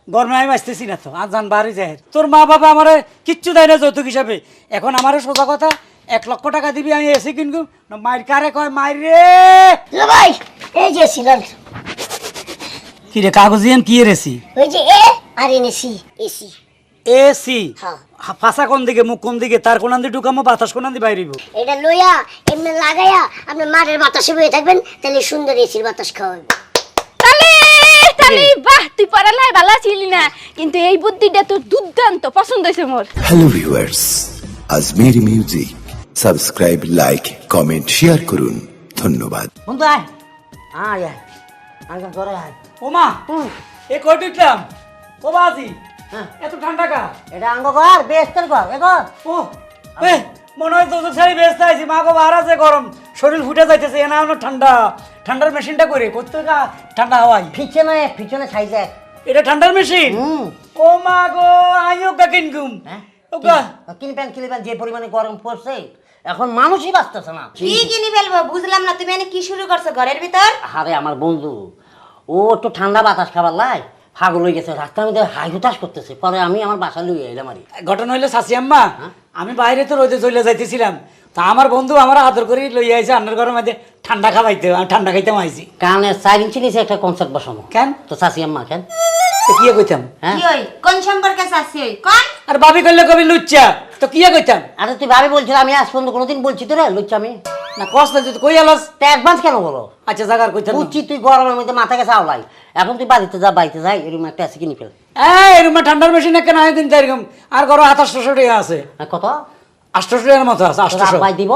গরমে আমি বাঁচতেছি না তো আর জান বাড়ি যায় তোর মা বাবা আমার কিচ্ছু দেয় না যৌতুক হিসাবে এখন আমারও সোজা কথা 1,00,000 টাকা দিবি আমি এসি কিনবো না মায়ের কারে কয় মায়ের রে ভাই এই যে সিলাল কি রে কাগজিয়ান কি রেছি ওই যে এ আর এনেছি এসি এসি হ্যাঁ ফাঁসা কোন দিকে মুখ কোন দিকে তার কোন দিকে ঢুকামো বাতাস কোন দিকে বাইরিব এটা লইয়া এমনি লাগাইয়া আপনি মাঠের বাতাসে বয়ে থাকবেন তাহলে সুন্দর এসির বাতাস খাওয়াবেন তালে তালে বাহ তুই পড়ালাই ভালো ছিলি না কিন্তু এই বুদ্ধিটা তোর দুর্দান্ত পছন্দ হয়েছে মোর হ্যালো ভিউয়ার্স আজমের music subscribe like comment share করুন ধন্যবাদ বন্ধু আয় আয় আয় আঙ্কা করে আয় ওমা এ কই ঢুকলাম ও বাজি হ্যাঁ। এত ঠান্ডা কা এটা আঙ্গ ঘর বেস্তের ঘর এগো ও এ মনে হয় তোর শাড়ি ব্যস্ত আছি মা গো বাহার আছে গরম শরীর ফুটে যাইতেছে এ না হলো ঠান্ডা ঠান্ডার মেশিনটা করে করতে ঠান্ডা হাওয়াই পিছনে সাইজে এটা ঠান্ডার মেশিন ও মা গো আইও কা কিনকুম হ্যাঁ ওগা কিনবেন যে পরিমাণে গরম পড়ছে এখন মানুষই বাঁচতেছে না কি কিনি ফেলবো বুঝলাম না তুমি এনে কি শুরু করছো ঘরের ভিতর আরে আমার বন্ধু ও একটু ঠান্ডা বাতাস খাবার লাই পাগল হয়ে গেছে রাস্তার মধ্যে হাই হুতাশ করতেছে পরে আমি আমার বাসা লইয়ে এলাম আর ঘটনা হইলো চাচি আম্মা আমি বাইরে তো রোদে চলে যাইতেছিলাম তা আমার বন্ধু আমার আদর করে লই আইছে আন্নার ঘরের মধ্যে ঠান্ডা খাওয়াইতে আমি ঠান্ডা খাইতাম আইছি কারণে 4 ইঞ্চি নিচে একটা কনসার্ট বসানো কেন তো চাষি আম্মা কেন তো কি কইতাম হ্যাঁ কি ওই কোন সম্পর্কে চাচ্ছি ওই কোন আর ভাবি করলে কবি লুচ্চা তো কি কইতাম আরে তুই ভাবি বলছিল আমি আজ পর্যন্ত কোনোদিন বলছি তো রে লুচ্ছা আমি না কষ্ট না যদি কই আলাস তা অ্যাডভান্স কেন বলো আচ্ছা জাগার কইতাম বুঝছি তুই গরমের মধ্যে মাথা গেছে আওলাই এখন তুই বাড়িতে যাই এরকম একটা আছে কিনে ফেল এই রুমে ঠান্ডার মেশিন কেন আয় দিন এরকম আর ঘরে 2800 টাকা আছে হ্যাঁ, কত 800 টাকার মতো আছে 800 আব্বাই দিব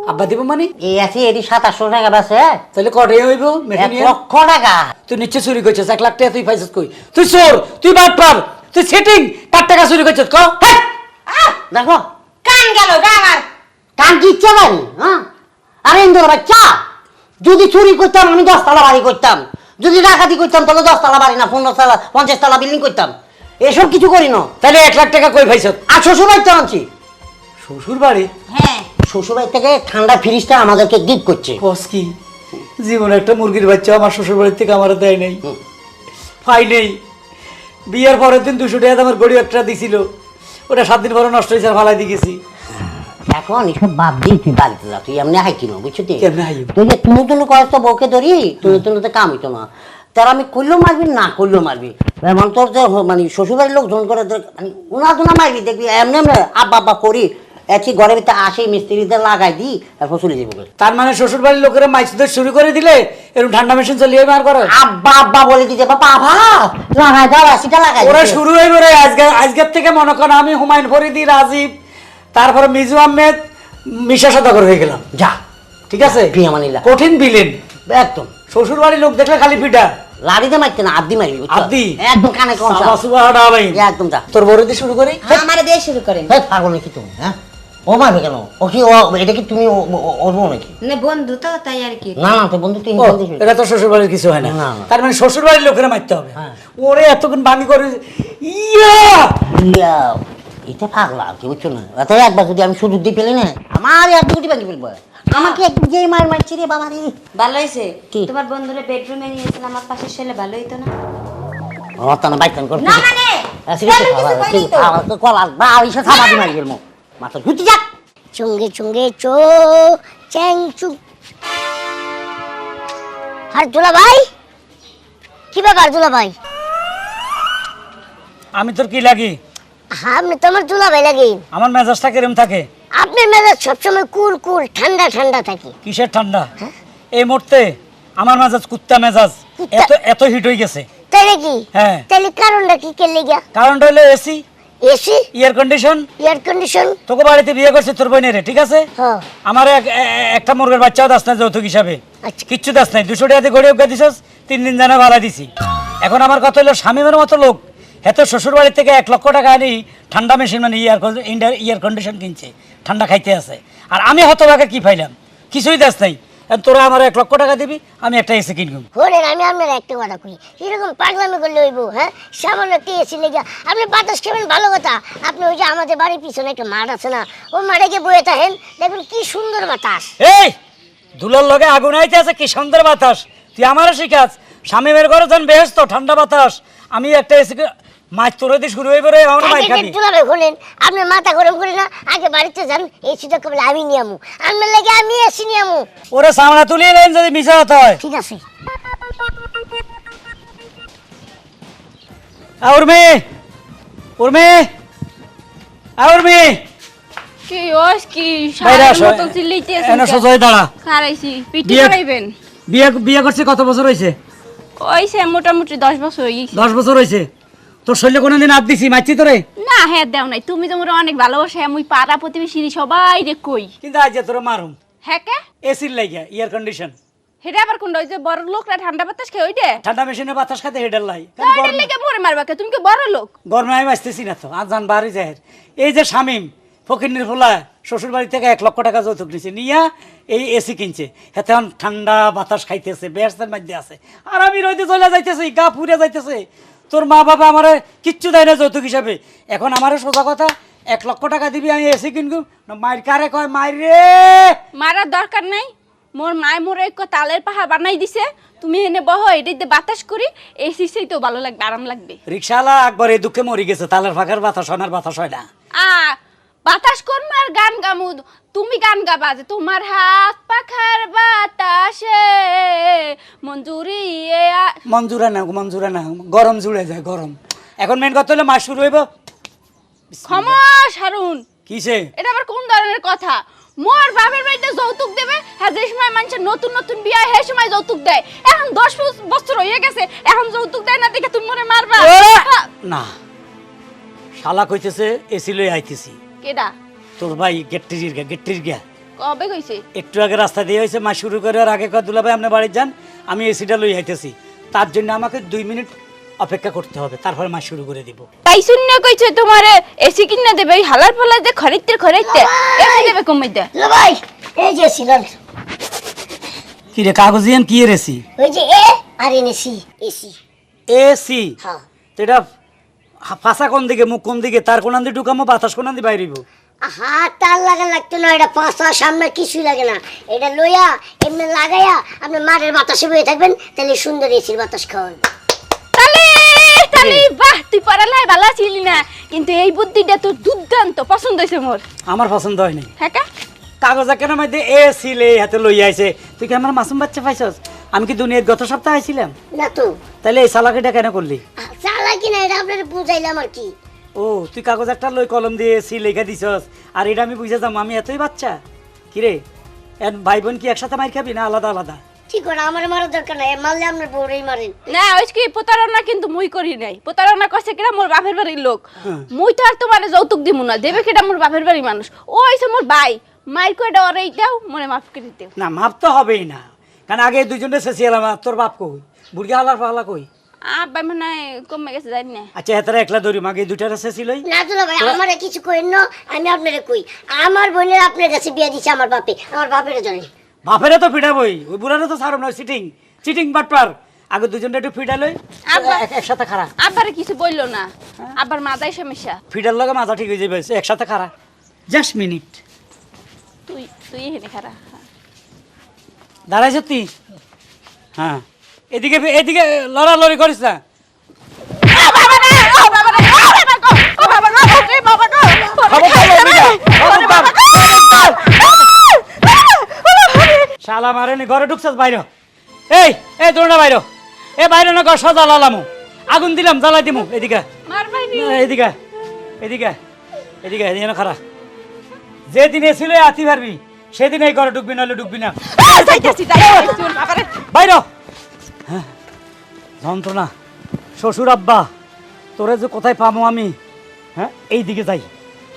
আব্বা দিব মানে এই আছে এটি 2700 টাকা আছে তাহলে কটে হইব মেশিন 1 লক্ষ টাকা তুই নিশ্চয় চুরি করছিস 1 লাখ টাকা তুই পাইছিস কই তুই চোর তুই বাটপার তুই সেটিং কার টাকা চুরি করছিস ক দেখো কান গেল গা আমার কান কি ইচ্ছা নাই হ্যাঁ আরে ইন্দুর বাচ্চা যদি চুরি করতাম আমি 10 তলা বাড়ি করতাম যদি ডাকাতি করতাম তাহলে 10 তলা বাড়ি না 15 তলা 50 তলা বিল্ডিং করতাম এসব কিছু করি না তাহলে 1 লাখ টাকা কই পাইছিস আর শ্বশুর বাড়িতে আনছি শ্বশুর বাড়ি হ্যাঁ শ্বশুর বাড়ি থেকে ঠান্ডা ফ্রিজটা আমাদেরকে গিফট করছে কস কি জীবনে একটা মুরগির বাচ্চা আমার শ্বশুর বাড়ির থেকে আমার দেয় নাই পাই নেই বিয়ের পরের দিন 200 টাকা আমার গড়ি একটা দিছিল ওটা 7 দিন পরে নষ্ট হয়েছে আর ফালাই দিয়ে গেছি এখন এসব বাদ দিয়ে তুই বাড়িতে যা তুই এমনি হাই কিনো বুঝছো কেমনে হাইব? তুই যে তুমি কয়েস তো বউকে ধরি তুমি তো কাম হইতো না তার আমি করলেও মারবি না করলেও মারবি এমন তোর যে মানে শ্বশুরবাড়ির লোক জন করে মানে উনা মারবি দেখবি এমনি এমনি আব্বা করি একই ঘরের ভিতরে আসে মিস্ত্রিদের লাগাই দিই তারপর চলে যাবো তার মানে শ্বশুর বাড়ির লোকেরা মাইসুদের শুরু করে দিলে এরকম ঠান্ডা মেশিন চালিয়ে মার করে আব্বা বলে দিতে বাবা লাগাই দাও আসিটা লাগাই ওরা দিতে। শুরু হয়ে বেরোয় আজকের থেকে মনে করেন আমি হুমায়ুন ফরিদি রাজীব তারপরে মিজু আহমেদ মিশা সদাগর হয়ে গেলাম যা ঠিক আছে প্রিয়ামানিলা কঠিন বিলেন একদম শ্বশুর বাড়ির লোক দেখলে খালি পিটা লাড়িতে মারতে না আব্দি মারবি বুঝছো? আব্দি? একদম কানে কম সাবা সুবা হাঁটাবেন। একদম যা তোর বড় দিয়ে শুরু করি আমারে দিয়ে শুরু করেন হ্যাঁ পাগল নাকি তুমি হ্যাঁ ও মারবে কেন ও কি ও এটা কি তুমি ওর বউ নাকি না বন্ধু তো তাই আর কি না তো বন্ধু তুই ও, এটা তো শ্বশুর বাড়ির কিছু হয় না না, না। তার মানে শ্বশুর বাড়ির লোকেরা মারতে হবে হ্যাঁ। ওরে এতক্ষণ ভাঙি করে ইয়া ইয়া, এটা পাগলা আর কি বুঝছো না এত একবার যদি আমি সুযোগ দিয়ে পেলে না আমার এক দুটি ভাঙি ফেলবো আমাকে একটু যে মারছি রে বাবা রে ভালো হয়েছে কি? তোমার বন্ধুরে বেডরুমে নিয়েছিল আমার পাশে ছেলে ভালো হইতো না রতানা বাইতান করে না মানে আমি কিছু কইনি তো। কলা বা ইসে থামাদি মারি গেল মাথা ঘুরতে যাক চুঙ্গে চুঙ্গে চো চ্যাং চুং আর দুলা ভাই কি ব্যাপার দুলা ভাই আমি তোর কি লাগি আপনি তোমার দুলা ভাই লাগে আমার মেজাজটা কিরম থাকে আপনার মেজাজ সবসময় কুল কুল ঠান্ডা ঠান্ডা থাকে কিসের ঠান্ডা এই মুহূর্তে আমার মেজাজ কুত্তা মেজাজ কুত্তা? এত এত হিট হয়ে গেছে তাই নাকি হ্যাঁ। তাহলে কারণটা কি কেলে গিয়া কারণটা হলো AC AC air condition air condition তোকে বাড়িতে বিয়ে করছে তোর বোনের ঠিক আছে হ্যাঁ আমার একটা মুরগের বাচ্চাও দাস না যৌতুক হিসাবে আচ্ছা। কিচ্ছু দাস নাই 200 টাকাতে গড়ে উঠে দিছস 3 দিন জানা ভাড়া দিছি এখন আমার কথা হলো স্বামীমের মতো লোক এত শ্বশুর বাড়ি থেকে 1 লক্ষ টাকা আনি ঠান্ডা মেশিন মানে ইয়ার কন্ডিশন কিনছে ঠান্ডা খাইতে আছে আর আমি হতভাগে কি পাইলাম কিছুই দাস নাই আর তোরা আমার 1 লক্ষ টাকা দিবি আমি একটা এসি কিনবো হলেন আমি আপনার একটা কথা কই এরকম পাগলামি করলে হইব হ্যাঁ সামান্য একটা এসি লেগে আপনি বাতাস খাবেন ভালো কথা আপনি ওই যে আমাদের বাড়ির পিছনে একটা মাঠ আছে না ওই মাঠে গিয়ে বয়ে থাকেন দেখুন কি সুন্দর বাতাস এই দুলার লগে আগুন আইতে আছে কি সুন্দর বাতাস তুই আমারও শিখাস স্বামীমের ঘরে যান বেহেস্ত ঠান্ডা বাতাস আমি একটা এসি মাছ তোরে দিয়ে শুরু হয়ে পড়ে আমার মাই খাবি তুলাবে হলেন আপনি মাথা গরম করে না আগে বাড়িতে যান এসিটা কবে আমি নিয়ামু আমার লাগে আমি এসি নিয়ামু ওরে সামনা তুলিয়ে নেন যদি মিশা হতে হয় ঠিক আছে উর্মি উর্মি উর্মি কি ওস কি বাইরে সারা আসো মতো চিল্লাইতেছেন এনে সোজা হয়ে দাঁড়া খারাইছি পিটি বিয়ে- করাইবেন বিয়ে বিয়ে করছে কত বছর হয়েছে ওইছে মোটামুটি 10 বছর হয়ে গেছে 10 বছর হয়েছে তোর শরীরে কোনোদিন হাত দিছি মারছি তোরে না হ্যাঁ দেও নাই তুমি তো মোর অনেক ভালোবাসা আমি পাড়া প্রতিবেশী সবাই রে কই কিন্তু আজ তোরে মারুম হ্যাঁ কে এসির লাগিয়া এয়ার কন্ডিশন হেডা আবার কোন ওই যে বড় লোকরা ঠান্ডা বাতাস খায় ওইটা ঠান্ডা মেশিনে বাতাস খাতে হেডার লাই তাইলে লেগে মরে মারবা কে তুমি কি বড় লোক গরমে আমি বাঁচতেছি না তো আজ জান বাড়ি যায় এই যে শামিম ফকিরনির ফোলা শ্বশুর বাড়ি থেকে 1 লক্ষ টাকা যৌতুক নিছে নিয়া এই এসি কিনছে হেতে এখন ঠান্ডা বাতাস খাইতেছে ব্যস্তের মধ্যে আছে আর আমি রইতে চলে যাইতেছি গা পুড়ে যাইতেছে তোর মা বাবা আমারে কিচ্ছু দেয় না যৌতুক হিসাবে এখন আমারে সোজা কথা 1 লক্ষ টাকা দিবি আমি এসি কিনবো না মায়ের কারে কয় মায়ের রে মারার দরকার নাই মোর মায় মোর এক তালের পাহাড় বানাই দিছে তুমি এনে বহ এটাতে বাতাস করি এই সিসেই তো ভালো লাগবে আরাম লাগবে রিক্সাওয়ালা একবার এই দুঃখে মরে গেছে তালের ফাঁকার বাতাস সোনার বাতাস হয় না আ বাতাস করম আর গান গামু তুমি গান গাবা যে তোমার হাত পাখার বাতাসে মঞ্জুরি মঞ্জুরা না গরম জুড়ে যায় গরম এখন মেন কথা হলো মাস শুরু হইব ক্ষমা সারুন কিসে এটা আবার কোন ধরনের কথা মোর বাপের বাড়িতে যৌতুক দেবে হ্যাঁ যে সময় মানুষের নতুন নতুন বিয়ে হয় সেই সময় যৌতুক দেয় এখন 10 বছর হয়ে গেছে এখন যৌতুক দেয় না দেখে তুমি মনে মারবা না শালা কইতেছে এসি লই আইতেছি কেডা তোর ভাই গেটটির গিয়া কবে কইছে একটু আগে রাস্তা দিয়ে হয়েছে মাস শুরু করার আগে কয় দুলা ভাই আপনি বাড়ি যান আমি এসিটা লই আইতেছি তার জন্য আমাকে 2 মিনিট অপেক্ষা করতে হবে তারপরে মাস শুরু করে দিব তাই শুনে কইছে তোমারে এসি কিনা দেবে এই হালার ফালা যে খরিদতে এসি দেবে কমই দে লো ভাই এই যে সিলাল কি রে কাগজিয়ান কি এর এসি ওই যে এ আর এনেছি এসি এসি হ্যাঁ তো এটা ফাঁসা কোন দিকে মুখ কোন দিকে তার কোন দিকে ঢুকামো বাতাস কোন দিকে বাইরিব হাত তার লাগা লাগতো না এটা পাঁচা সামনে কিছুই লাগে না এটা লইয়া এমনি লাগাইয়া আপনি মারের বাতাসে বয়ে থাকবেন তাহলে সুন্দর এসির বাতাস খাওয়ান তালে বাহ তুই পড়ালাই ভালো ছিলি না কিন্তু এই বুদ্ধিটা তো দুর্দান্ত পছন্দ হইছে মোর আমার পছন্দ হয় নাই হ্যাঁ কা কাগজ কেন মধ্যে এসি লে হাতে লই আইছে তুই কি আমার মাসুম বাচ্চা পাইছস আমি কি দুনিয়ার গত সপ্তাহে আইছিলাম না তো তাহলে এই সালাকিটা কেন করলি চালাকি না এটা আপনার বুঝাইলাম আর কি ও তুই কাগজ একটা লই কলম দিয়ে এসি লেখা দিছস আর এটা আমি বুঝে যাম আমি এতই বাচ্চা কিরে এর ভাই বোন কি একসাথে মার খাবি না আলাদা আলাদা ঠিক করে আমার মারার দরকার নাই মারলে আপনার বউরেই মারেন না ওই কি প্রতারণা কিন্তু মুই করি নাই প্রতারণা কইছে কিনা মোর বাপের বাড়ির লোক মুই তো আর তোমার যৌতুক দিমু না দেবে কিনা মোর বাপের বাড়ির মানুষ ও হইছে মোর ভাই মাইর কইটা ওরে দাও মনে মাফ করে দিও না মাপ তো হবেই না কারণ আগে দুজনে শেষিয়ালাম তোর বাপ কই বুড়ি হালার পাহলা কই আব্বা মানে কমে গেছে জানি না আচ্ছা এতারে একলা ধরি মাগে দুইটার শেষিলই না তো ভাই আমারে কিছু কইন না আমি আপনারে কই আমার বোনের আপনার কাছে বিয়ে দিছে আমার বাপে আমার বাপেরে জানেন বাপেরে তো ফিডাবই ওই বুড়ারে তো ছাড়ব না চিটিং চিটিং বাটপার আগে দুজনটা একটু ফিডালই আব্বা- একসাথে খারা আব্বারে কিছু বললো না আবার মাথায় সমস্যা ফিডার লগে মাথা ঠিক হয়ে যাবে একসাথে খারা জাস্ট মিনিট তুই তুই এখানে খারা দাঁড়াই সত্যি হ্যাঁ এদিকে এদিকে লড়ালড়ি করিস না শালা মারেনি ঘরে ঢুকছস বাইরে এই এই দৌড়া বাইরে এ বাইরে না ঘর সজা লালামু আগুন দিলাম জ্বালাই দিমু এদিকে মারবাইনি এদিকে এদিকে এদিকে এদিকে খারা যেদিন এসিল আতি পারবি সেদিন এই ঘরে ঢুকবি নাহলে ঢুকবি না যাইতাছি বাবারে বাইরে হ্যাঁ যন্ত্রণা শ্বশুর আব্বা তোরে যে কোথায় পাবো আমি হ্যাঁ এই দিকে যাই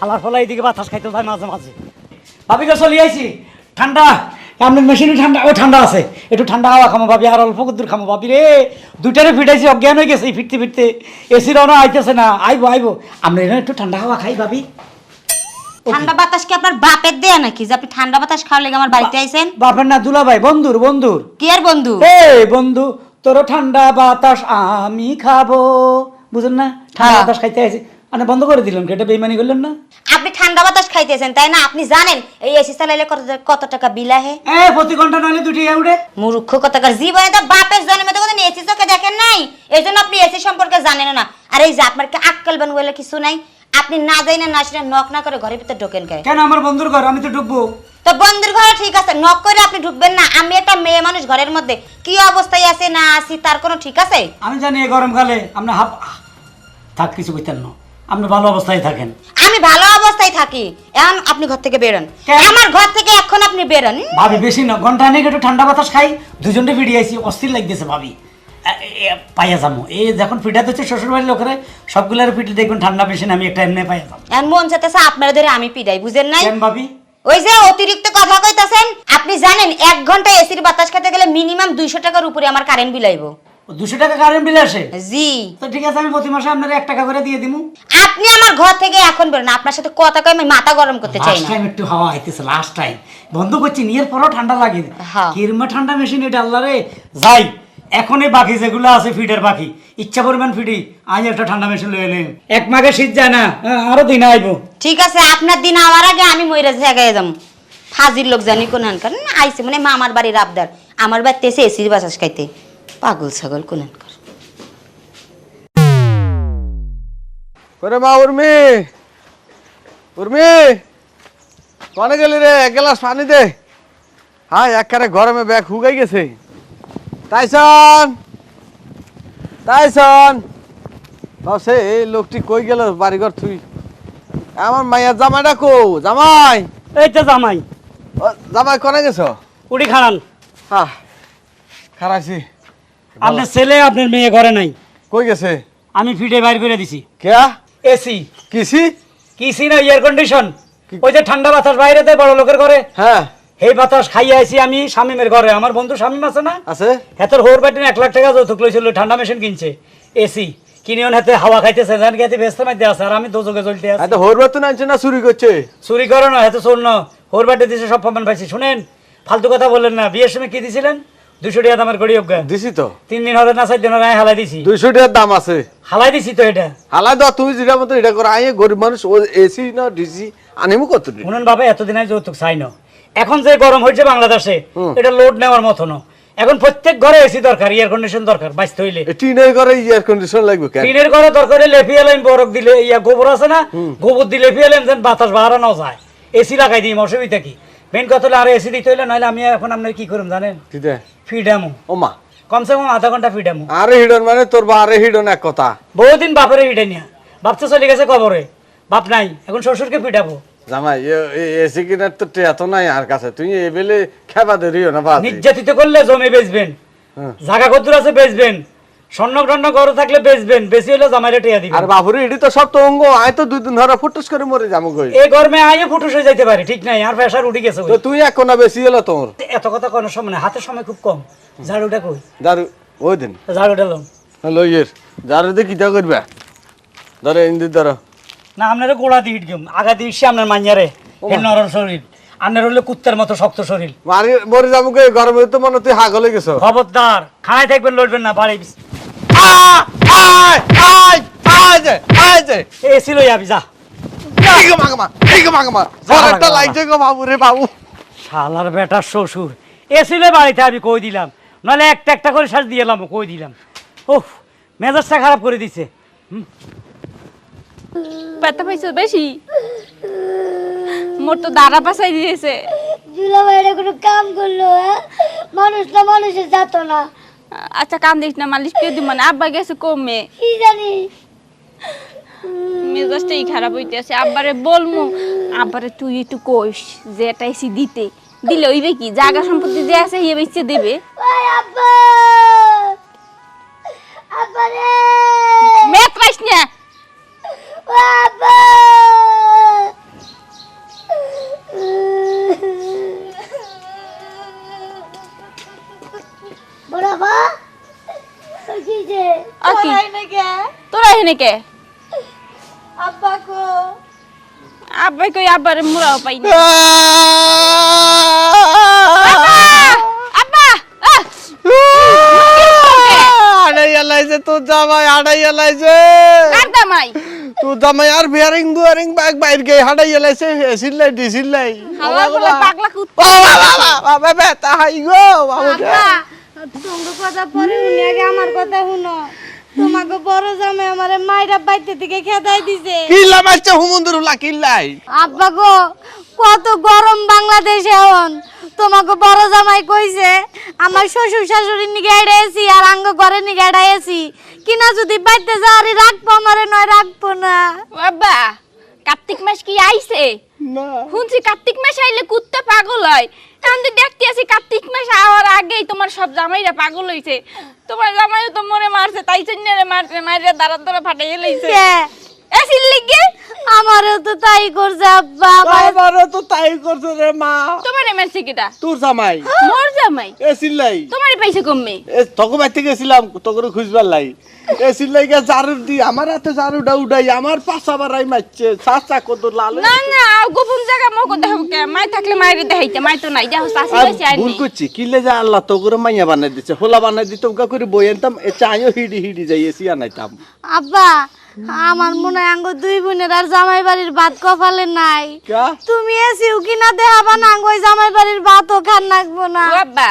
হালার ফলা এইদিকে বাতাস খাইতে যাই মাঝে মাঝে ভাবিকে চলে আইছি ঠান্ডা আপনার মেশিনে ঠান্ডা ও ঠান্ডা আছে একটু ঠান্ডা হাওয়া খামো ভাবি আর অল্প দূর খামো ভাবি রে দুইটারে ফিটাইছি অজ্ঞান হয়ে গেছে ফিরতে ফিরতে এসির রওনা আইতেছে না আইবো আইবো আমরা এখানে একটু ঠান্ডা হাওয়া খাই ভাবি ঠান্ডা বাতাস কি আপনার বাপের দেয়া নাকি যে আপনি ঠান্ডা বাতাস খাওয়ার লেগে আমার বাড়িতে আইছেন বাপের না দুলা ভাই বন্ধুর বন্ধুর কি আর বন্ধু এই বন্ধু তোর ঠান্ডা বাতাস আমি খাবো বুঝুন না ঠান্ডা হ্যাঁ। বাতাস খাইতে আইছি মানে বন্ধ করে দিলাম কি? এটা বেইমানি করলেন না? আপনি ঠান্ডা বাতাস খাইতেছেন তাই না? আপনি জানেন এই এসি চালাইলে কত টাকা বিল আহে? প্রতি ঘন্টা নইলে দুটি উঠে। মূর্খ কথাকার, জীবনে তো বাপের জন্মে তো কোনদিন এসি চোখে দেখেন নাই, এই জন্য আপনি এসি সম্পর্কে জানেন না। আর এই যে আপনার কি আক্কেল বান বলে কিছু নাই? আপনি না যাইনা না শুনে নক না করে ঘরের ভিতরে ঢোকেন কে? কেন? আমার বন্ধুর ঘর, আমি তো ঢুকবো। তো বন্ধুর ঘরে ঠিক আছে, নক করে আপনি ঢুকবেন না। আমি একটা মেয়ে মানুষ, ঘরের মধ্যে কি অবস্থায় আছে না আছি তার কোনো ঠিক আছে? আমি জানি এই গরমকালে আপনি থাক কিছু বুঝতেন না, আপনি ভালো অবস্থায় থাকেন। আমি ভালো অবস্থায় থাকি। এখন আপনি ঘর থেকে বেরোন, কেন? আমার ঘর থেকে এখন আপনি বেরোন। ভাবি বেশি না, ঘন্টা অনেক একটু ঠান্ডা বাতাস খাই, দুজনটা ফিরে আইসি, অস্থির লাগতেছে ভাবি। পাইয়া যাবো এই যখন ফিটাতে হচ্ছে শ্বশুর বাড়ির লোকেরা সবগুলোর ফিটে দেখবেন ঠান্ডা বেশি না, আমি একটা এমনি পাইয়া যাবো। এখন মন চাইতেছে আপনারা ধরে আমি পিটাই, বুঝেন নাই? কেন ভাবি? ওই যে অতিরিক্ত কথা কইতাছেন। আপনি জানেন 1 ঘন্টা এসির বাতাস খেতে গেলে মিনিমাম 200 টাকার উপরে আমার কারেন্ট বিল আইবো। 200 টাকা কারেন্ট বিল আসে? জি। তো ঠিক আছে, আমি প্রতি মাসে আপনার 1 টাকা করে দিয়ে দিবো। আপনি আমার ঘর থেকে এখন বেরোন, আপনার সাথে কথা কই আমি মাথা গরম করতে চাই লাস্ট না। টাইম একটু হাওয়া আইতেছে, লাস্ট টাইম বন্ধ করছি, নিয়ের পরও ঠান্ডা লাগে। হ্যাঁ। কিরমা ঠান্ডা মেশিন এটা, আল্লাহ রে। যাই এখনই বাকি যেগুলো আছে ফিটের বাকি, ইচ্ছা পরিমাণ ফিটি, আজ একটা ঠান্ডা মেশিন লয়ে এলেন। এক মাঘে শীত যায় না, আরো দিন আইবো। ঠিক আছে, আপনার দিন আমার আগে আমি মইরা জায়গায় যাম। ফাজিল লোক জানি কোনখানকার না আইছে, মানে মামার বাড়ির আবদার, আমার বাড়িতে এসে এসির বাতাস খাইতে। পাগল ছাগল কোনখানকার। ওরে মা উর্মি, উর্মি কনে গেলি রে? 1 গ্লাস পানি দে। হ্যাঁ, একবারে গরমে ব্যাগ হুগাই গেছে। তাইসন, তাইসন সে এই লোকটি কই গেল বাড়িঘর থুই? আমার মাইয়া জামাইটা কো? জামাই, এই তো জামাই। ও জামাই কনে গেছো? উড়ি খাড়ান। হ্যাঁ, খারাইছি। আপনার ছেলে আপনার মেয়ে ঘরে নাই, কই গেছে? আমি ফিটে বাইর করে দিছি। কেয়া এসি কিসি? কিসি না, এয়ার কন্ডিশন। ওই যে ঠান্ডা বাতাস বাইরে দেয় বড় লোকের ঘরে, হ্যাঁ এই বাতাস খাইয়ে আইছি আমি শামিমের ঘরে। আমার বন্ধু শামিম আছে না, আছে। হেতর হোর বাটিন 1 লাখ টাকা যৌতুক লইছিল, ঠান্ডা মেশিন কিনছে, এসি কিনিও হাতে হাওয়া খাইতেছে, জান গেতে ব্যস্ত মাইতে আছে, আর আমি দোজকে জ্বলতে আছি। এত হোর বেতন আনছে না চুরি করছে? চুরি করো না, হেতে চোর না, হোর বাটে দিছে সব প্রমাণ পাইছি। শুনেন, ফালতু কথা বললেন না। বিয়ের সময় কি দিছিলেন? 200 টাকা দামের গড়ি অজ্ঞা দিছি তো। 3 দিন হলে না 4 দিন হলে হালাই দিছি। 200 টাকার দাম আছে। হালাই দিছি তো এটা। হালাই দাও তুমি যেটা মতো এটা করো। আই গরিব মানুষ, ও এসি না ডিসি আনিমু কত দিন? শুনুন বাবা, এতদিন আগে যৌতুক চাই না। এখন যে গরম হয়েছে বাংলাদেশে, এটা লোড নেওয়ার মতো না। এখন প্রত্যেক ঘরে এসি দরকার, এয়ার কন্ডিশন দরকার, বাঁচতে হইলে। টিনের ঘরে এয়ার কন্ডিশন লাগবে কেন? টিনের ঘরে দরকার হলে লেফিয়ালেন, বরফ দিলে, গোবর আছে না, গোবর দিলে লেফিয়ালেন, যেন বাতাস বাড়ানো যায়। এসি লাগাই দিই, অসুবিধা কি? মেন কথা হলে আর এসি দিতে হইলে, নাহলে আমি এখন আপনার কি করুন জানেন? কিটা? ফিডামো, ও মা, কমসে কম আধা ঘন্টা ফিডামো। আরে হিডন মানে তোর বা আরে হিডন এক কথা। বহুদিন বাপের হিডে নিয়া, বাপতে চলে গেছে কবরে, বাপ নাই, এখন শ্বশুরকে ফিডাবো। জামাই এসি কিনার তো এত নাই আর কাছে, তুই এবেলে খেবা দেরিও না বাদ। নির্যাতিত করলে জমি বেচবেন, জায়গা কদ্দুর আছে বেচবেন, স্বর্ণ টর্ণ ঘরে থাকলে বেচবেন, বেশি হলে জামাইরে টিয়া দিবেন। আর বাবুরে এটি তো সব তো অঙ্গ, আয় তো 2 দিন ধরে ফুটুস করে মরে যাবো কই। এই গরমে আইয়ে ফুটুস হয়ে যাইতে পারে, ঠিক নাই, আর প্রেসার উঠে গেছে। তো তুই এক কোনা বেশি হলো তোর। এত কথা কোনো সময় না, হাতের সময় খুব কম। ঝাড়ুটা কই? দারু ওই দিন ঝাড়ুটা লোন লইয়ের দারু দিয়ে কিটা করবে? ধরে ইন্দি ধরো না, আপনার গোড়া দিয়ে হিটগেম আগা দিয়ে আপনার মাইয়ারে, নরম শরীর, আপনার হলে কুত্তার মতো শক্ত শরীর। মারি মরে যাবো কই, গরমে তো মনে তুই হাগলে গেছো। খবরদার, খানায় থাকবেন, লড়বেন না, বাড়ি এসি লই যাবি, যা। শালার বেটার শ্বশুর, এসি লই বাড়িতে আমি কই দিলাম, নাহলে একটা একটা করে শ্বাস দিয়ে এলাম, কই দিলাম। ওহ, মেজাজটা খারাপ করে দিছে। ব্যথা পাইছো বেশি? মোর তো দাঁড়া পাশাই দিয়েছে। দুলাভাইরা কোনো কাম করলো? মানুষ না মানুষের যাত না। আচ্ছা কান্দিস না, মালিশ করে দিব না। আব্বা গেছে কমে, কি জানি মেজাজটাই খারাপ হইতেছে। আব্বারে বলমু, আব্বারে তুই একটু কইস যে এটা এসি দিতে, দিলে হইবে কি, জায়গা সম্পত্তি যে আছে ইয়ে বেচে দেবে। ওই আব্বা, আব্বা রে, মেয়ে পাইস না। ও আব্বা, বড়াবা কি যে আকি নাকি তোরা এখানে কে? আব্বা কো? আব্বাই কই, আব্বারে মুরাও পাই না। আব্বা আড়াই এলাইছে তোর জামাই, আড়াই এলাইছে। কার জামাই তোর জামাই আর বিয়ারিং দুয়ারিং বাইক বাইর গিয়ে হাঁটাই এলাইছে সিল্লাই ডিসিল্লাই হাওয়া বলে পাগলা কুত্তা বাবা তাহাই গো বাবু তোমার কথা পরে শুনি আগে আমার কথা শুনো তোমাকে বড় জামাই আমারে মাইরা বাইতে থেকে খেদাই দিছে কিল্লা মারছে হুমুন্দুরুল্লাহ কিল্লাই আব্বা গো কত গরম বাংলাদেশে এখন তোমাকে বড় জামাই কইছে আমার শ্বশুর শাশুড়ির নিগে এড়াইছি আর আঙ্গ ঘরে নিগে এড়াইছি কিনা যদি বাইতে যাওয়ারই রাখবো আমারে নয় রাখবো না বাবা কার্তিক মাস কি আইছে না শুনছি কার্তিক মাস আইলে কুত্তা পাগল হয় এখন তো দেখতে আছি কার্তিক মাস আওয়ার আগেই তোমার সব জামাইরা পাগল হইছে তোমার জামাইও তো মনে মারছে তাই জন্যরে মারছে মাইরা দাঁড়া ফাটাইয়ে লইছে কে? এসির লিগে আমারও তো তাই করছে আব্বা আমারও তো তাই করছে রে মা তোমারে মারছে কিটা তোর জামাই মোর জামাই এ সিল্লাই তোমারে পাইছে কমে এ তোকে বাইতে গেছিলাম তোকে খুঁজবার লাই এ সিল্লাই গিয়ে ঝাড়ু দি আমার হাতে ঝাড়ুটা উঠাই আমার পাশা বাড়াই মারছে চাচা কত লাল না না গোপন জায়গা মকো দেখো কে মাই থাকলে মাইরে দেখাইতে মাই তো নাই দেখো শাশি হইছে আর ভুল নেই করছি কিলে যা আল্লাহ তো করে মাইয়া বানাই দিচ্ছে হোলা বানাই দিতে ওকা করে বই আনতাম এ চাইও হিডি হিডি যাই এসি আনাইতাম আব্বা আমার মনে হয় আঙ্গ দুই বোনের আর জামাই বাড়ির ভাত কপালে নাই কা তুমি এসিও কিনা দেখাবা না আঙ্গ ওই জামাই বাড়ির ভাতও খান নাকবো না বাবা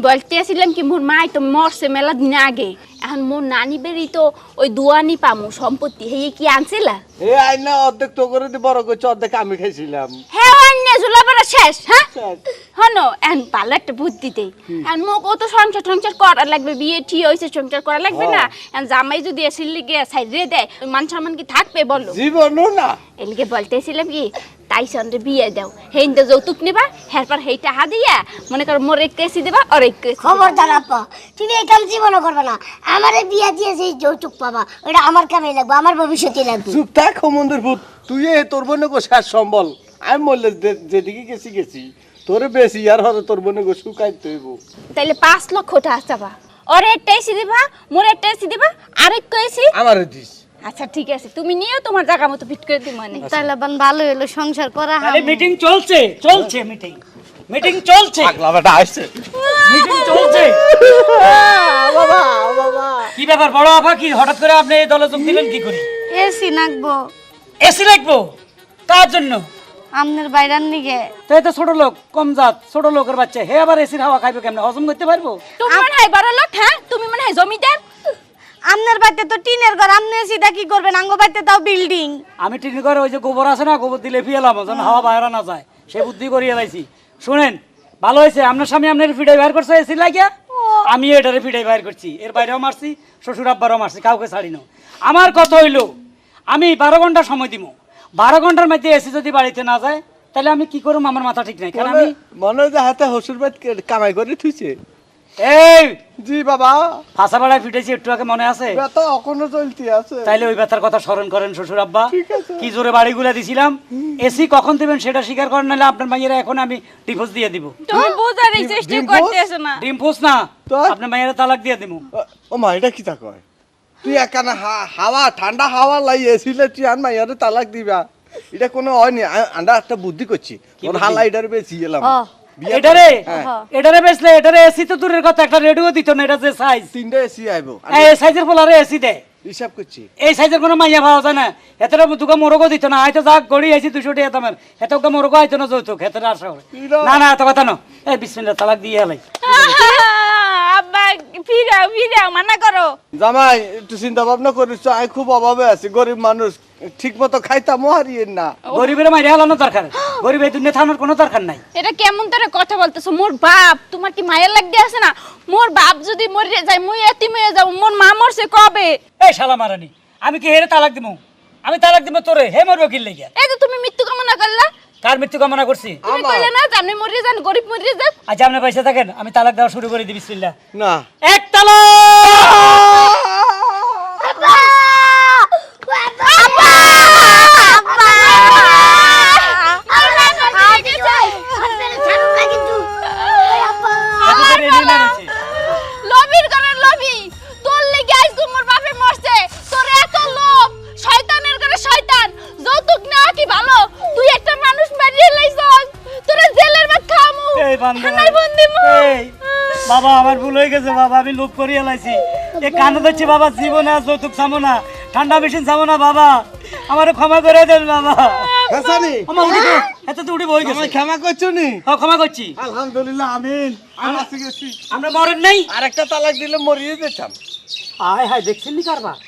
বলতে আসছিলাম কি মোর মাই তো মরছে মেলা দিন আগে এখন মোর নানি বেরি তো ওই দুয়ানি পামু সম্পত্তি হেয়ে কি আনছিলা এ আইনা অর্ধেক তো করে দি বড় করছে অর্ধেক আমি খাইছিলাম হ্যাঁ অন্য জুলাবার শেষ হ্যাঁ শেষ। হনো এখন ভালো একটা বুদ্ধিতে এখন মোক ও তো সংসার টংসার করা লাগবে বিয়ে ঠিক হয়েছে সংসার করা লাগবে না এখন জামাই যদি এসির লিগে সাইডে দেয় মান সম্মান কি থাকবে বলো জীবনও না এলিগে বলতেছিলাম কি তাই সন্ধ্যে বিয়ে দাও হেইন্দে যৌতুক নিবা হেরপর হেইটা হা দিয়া মনে করো মোর এক কেসি দেবা আর এক কেসি খবরদার আপা তুমি এই কাম জীবনও করবে না আমারে বিয়া দিয়ে সেই যৌতুক পাবা ওটা আমার কামে লাগবে আমার ভবিষ্যতে লাগবে চুপ থাক মন্দির ভূত তুই এ তোর বোনে গো শেষ সম্বল আমি বললে যেদিকে গেছি গেছি তোরে বেশি আর হরে তোর বোনে গো শুকাই তৈব তাইলে 5 লক্ষ টাকা চাবা ওর একটা এসি দিবা মোর একটা এসি দিবা আরেক কেসি আমারে দিস আচ্ছা ঠিক আছে তুমি নিও তোমার জায়গা মতো ফিট করে দিই মানে তাইলে বান ভালো হলো সংসার করা আরে মিটিং চলছে চলছে মিটিং মিটিং চলছে পাগলা বেটা আসছে মিটিং চলছে বাবা বাবা কি ব্যাপার বড় আপা কি হঠাৎ করে আপনি এই দলে যোগ দিলেন কি করি এসি নাকবো এসি লাগবো কার জন্য আমনের বাইরান নিগে তাই তো ছোট লোক কম জাত ছোট লোকের বাচ্চা হে আবার এসির হাওয়া খাইবে কেমনে হজম করতে পারবো তুমি মনে হয় বড় লোক হ্যাঁ তুমি মনে হয় জমিদার আমনের বাড়িতে তো টিনের ঘর আমনে এসিটা কি করবেন আঙ্গ বাড়িতে তাও বিল্ডিং আমি টিনি করে ওই যে গোবর আছে না গোবর দিলে ফিয়েলাম যেন হাওয়া বাইরে না যায় সে বুদ্ধি করিয়ে লাইছি শুনেন ভালো হয়েছে আপনার স্বামী আপনার ফিডাই বাইর করছে এসি লাগিয়া আমি এটারে ফিডাই বাইর করছি এর বাইরেও মারছি শ্বশুর আব্বারও মারছি কাউকে ছাড়ি না আমার কথা হইলো আমি 12 ঘন্টা সময় দিব 12 ঘন্টার মধ্যে এসি যদি বাড়িতে না যায় তাহলে আমি কি করব আমার মাথা ঠিক নাই কারণ আমি মনে হয় যে হাতে হসুর বাদ কামাই করে থুইছে এই জি বাবা ফাঁসা বেড়ায় ফিটেছি একটু আগে মনে আছে ব্যথা এখনো চলতি আছে তাইলে ওই ব্যথার কথা স্মরণ করেন শ্বশুর আব্বা কি জোরে বাড়িগুলা দিছিলাম এসি কখন দিবেন সেটা স্বীকার করেন নাহলে আপনার মাইয়েরা এখন আমি ডিভোর্স দিয়ে দিব তুমি বোঝার এই চেষ্টা করতেছ না ডিভোর্স না তো? আপনার মাইয়েরা তালাক দিয়ে দিব ও মা এটা কি তা কয় তুই একানা হাওয়া ঠান্ডা হাওয়া লাই এসিলে তুই আর মাইয়ারে তালাক দিবা এটা কোনো হয়নি আন্ডা একটা বুদ্ধি করছি ওর বুদ্ধি? হালা এটারে বেশি এলাম বিয়ে এটারে হ্যাঁ। এটারে বেচলে এটারে এসি তো দূরের কথা একটা রেডিও দিত না এটা যে সাইজ 3টা এসি আইবো এই সাইজের পোলারে এসি দেয় হিসাব করছি এই সাইজের কোনো মাইয়া পাওয়া যায় না হেতরা দুকা মোরগও দিত না হয়তো যাক গড়ি আইছি 200 টাকা দামের হেতকা মোরগও আইতো না যৌতুক হেতরা আসা করে না না এত কথা না এই বিসমিল্লাহ তালাক দিয়ে হেলাই আব্বা ফিরাও মানা করো জামাই একটু চিন্তা ভাবনা করিস আমি খুব অভাবে আছি গরিব মানুষ ঠিক মতো খাইতামও হারিয়েন না গরিবের মাইরে হেলানো দরকার গরিব এই দুনিয়া থানার কোনো দরকার নাই এটা কেমন তোরে কথা বলতেছো মোর বাপ তোমার কি মায়ের লাগতে আছে না মোর বাপ যদি মরে যায় মুই এতিম হয়ে যাব মোর মা মরছে কবে এই শালা মারানি আমি কি হেরে তালাক দিব আমি তালাক দিব তোরে হে মরবো কি লাগিয়া এই যে তুমি মৃত্যু কামনা করলা কার মৃত্যু কামনা করছি তুমি কইলে না জানি মরে যান গরিব মরে যান আজ আপনি পয়সা থাকেন আমি তালাক দেওয়া শুরু করে দিই বিসমিল্লাহ না এক তালাক লবির করে লবি তোর লাগি আইজ মোর বাপে মরছে তোর এত লোভ শয়তানের করে শয়তান যৌতুক না কি ভালো তুই একটা মানুষ মারিয়ে লাইছস তোর জেলের ভাত খামু এই বান্দা থানায় বন্দি মু এই বাবা আমার ভুল হয়ে গেছে বাবা আমি লোভ করিয়া লাইছি এ কানে দিচ্ছি বাবা জীবনে আর যৌতুক চামো না ঠান্ডা মেশিন যাবো না বাবা, আমারে ক্ষমা করে দেন বাবা। হাসানি আমা উঠি তো, এত তো উঠি বই আমি গেছে। ক্ষমা করছো নি? হ্যাঁ, ক্ষমা করছি। আলহামদুলিল্লাহ, আমিন। আমি বাঁচি গেছি। আমরা মরেন নাই। আরেকটা তালাক দিলে মরিয়ে যেতাম। হায় হায়, দেখছেন নি কারবার?